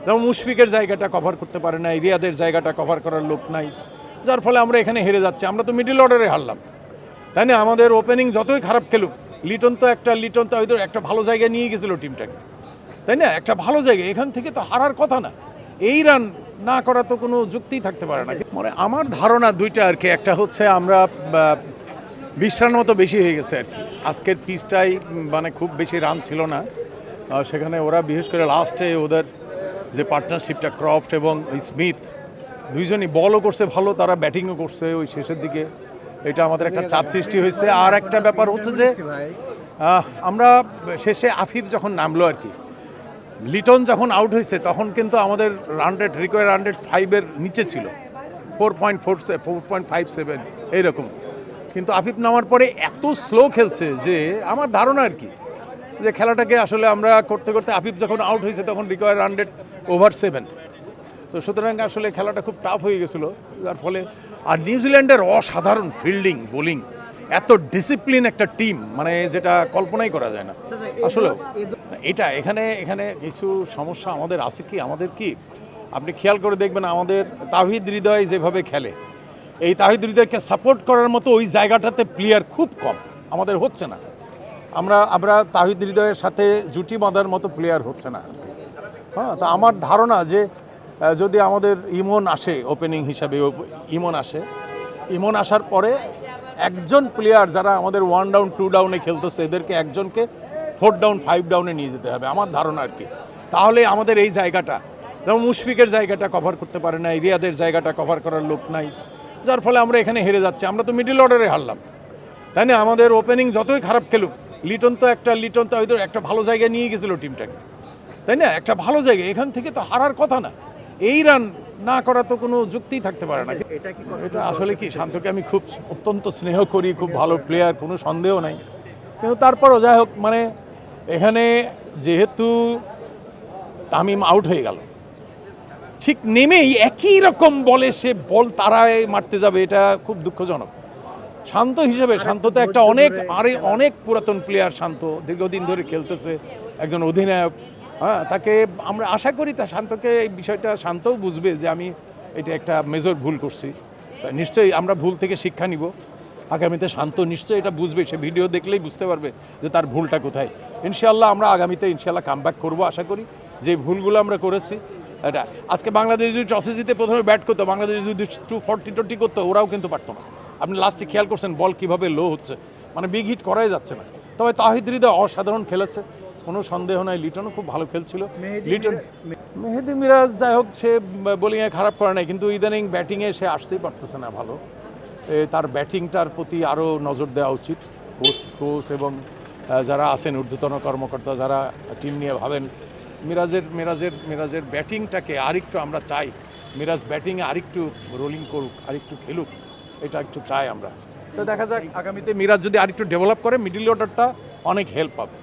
যেমন মুশফিকের জায়গাটা কভার করতে পারে না, রিয়াদের জায়গাটা কভার করার লোক নাই, যার ফলে আমরা এখানে হেরে যাচ্ছি। আমরা তো মিডল অর্ডারে হারলাম, তাই না? আমাদের ওপেনিং যতই খারাপ খেলুক, লিটন তো হয়তো একটা ভালো জায়গায় নিয়ে গেছিল টিমটাকে, তাই না? একটা ভালো জায়গায়, এখান থেকে তো হারার কথা না। এই রান না করা তো কোনো যুক্তিই থাকতে পারে না। মানে আমার ধারণা দুইটা আর কি, একটা হচ্ছে আমরা 20 রান মতো বেশি হয়ে গেছে আর কি। আজকের পিচটাই মানে খুব বেশি রান ছিল না, সেখানে ওরা বিশেষ করে লাস্টে ওদের যে পার্টনারশিপটা ক্রফট এবং স্মিথ দুইজনই বলও করছে ভালো, তারা ব্যাটিংও করছে ওই শেষের দিকে, এটা আমাদের একটা চাপ সৃষ্টি হয়েছে। আর একটা ব্যাপার হচ্ছে যে আমরা শেষে আফিফ যখন নামলো আর কি, লিটন যখন আউট হয়েছে তখন কিন্তু আমাদের রিকোয়ার 105-এর নিচে ছিল, 4.57 এইরকম। কিন্তু আফিফ নামার পরে এত স্লো খেলছে যে আমার ধারণা আর কি যে খেলাটাকে আসলে আমরা করতে করতে আফিফ যখন আউট হয়েছে তখন রিকোয়ার 100/7। তো সুতরাং আসলে খেলাটা খুব টাফ হয়ে গেছিলো, যার ফলে আর নিউজিল্যান্ডের অসাধারণ ফিল্ডিং বোলিং, এত ডিসিপ্লিন একটা টিম, মানে যেটা কল্পনাই করা যায় না আসলে। এটা এখানে এখানে কিছু সমস্যা আমাদের আছে কি, আমাদের কি আপনি খেয়াল করে দেখবেন আমাদের তাহিদ হৃদয় যেভাবে খেলে, এই তাহিদ হৃদয়কে সাপোর্ট করার মতো ওই জায়গাটাতে প্লেয়ার খুব কম, আমাদের হচ্ছে না। আমরা তাহিদ হৃদয়ের সাথে জুটি বাঁধার মতো প্লেয়ার হচ্ছে না। হ্যাঁ, তা আমার ধারণা যে যদি আমাদের ইমন আসে ওপেনিং হিসাবে, ইমন আসার পরে একজন প্লেয়ার যারা আমাদের 1 ডাউন 2 ডাউনে খেলতেছে এদেরকে একজনকে 4 ডাউন 5 ডাউনে নিয়ে যেতে হবে আমার ধারণা আর কি। তাহলে আমাদের এই জায়গাটা, যেমন মুশফিকের জায়গাটা কভার করতে পারে না, রিয়াদের জায়গাটা কভার করার লোক নাই, যার ফলে আমরা এখানে হেরে যাচ্ছি। আমরা তো মিডল অর্ডারে হারলাম, তাই না? আমাদের ওপেনিং যতই খারাপ খেলুক, লিটন তো হয়তো একটা ভালো জায়গায় নিয়ে গেছিল টিমটাকে, তাই না? একটা ভালো জায়গায়, এখান থেকে তো হারার কথা না। এই রান না করা তো কোনো যুক্তিই থাকতে পারে না। এটা আসলে কি, শান্তকে আমি খুব অত্যন্ত স্নেহ করি, খুব ভালো প্লেয়ার, কোনো সন্দেহ নাই। কিন্তু তারপরও যাই হোক, মানে এখানে যেহেতু তামিম আউট হয়ে গেল, ঠিক নেমেই একই রকম বলে সে বল তারায় মারতে যাবে, এটা খুব দুঃখজনক। শান্ত হিসেবে, শান্ত তো একটা অনেক পুরাতন প্লেয়ার, শান্ত দীর্ঘদিন ধরে খেলতেছে, একজন অধিনায়ক। হ্যাঁ, তাকে আমরা আশা করি শান্তকে এই বিষয়টা শান্তও বুঝবে যে আমি এটা একটা মেজর ভুল করছি। নিশ্চয়ই আমরা ভুল থেকে শিক্ষা নিব, আগামীতে শান্ত নিশ্চয়ই এটা বুঝবে, সে ভিডিও দেখলেই বুঝতে পারবে যে তার ভুলটা কোথায়। ইনশাআল্লাহ আমরা আগামীতে কামব্যাক করবো আশা করি। যে ভুলগুলো আমরা করেছি, এটা আজকে বাংলাদেশ যদি টসে জিতে প্রথমে ব্যাট করতো, বাংলাদেশ যদি 240 করতো, ওরাও কিন্তু পারতো না। আপনি লাস্টে খেয়াল করছেন বল কিভাবে লো হচ্ছে, মানে বিগ হিট করাই যাচ্ছে না। তবে তাহিদ হৃদয় অসাধারণ খেলেছে, কোনো সন্দেহ নাই। লিটনও খুব ভালো খেলছিল। মেহেদি মিরাজ যাই হোক, সে বোলিংয়ে খারাপ করে নাই, কিন্তু ইদানিং ব্যাটিংয়ে সে আসতেই পারতেছে না ভালো। তার ব্যাটিংটার প্রতি আরও নজর দেওয়া উচিত। কোচ এবং যারা আছেন ঊর্ধ্বতন কর্মকর্তা, যারা টিম নিয়ে ভাবেন, মিরাজের ব্যাটিংটাকে আরেকটু আমরা চাই, মিরাজ ব্যাটিংয়ে আরেকটু রোলিং করুক, আরেকটু খেলুক, এটা একটু চাই আমরা। তো দেখা যাক আগামীতে মিরাজ যদি আরেকটু ডেভেলপ করে, মিডল অর্ডারটা অনেক হেল্প পাবে।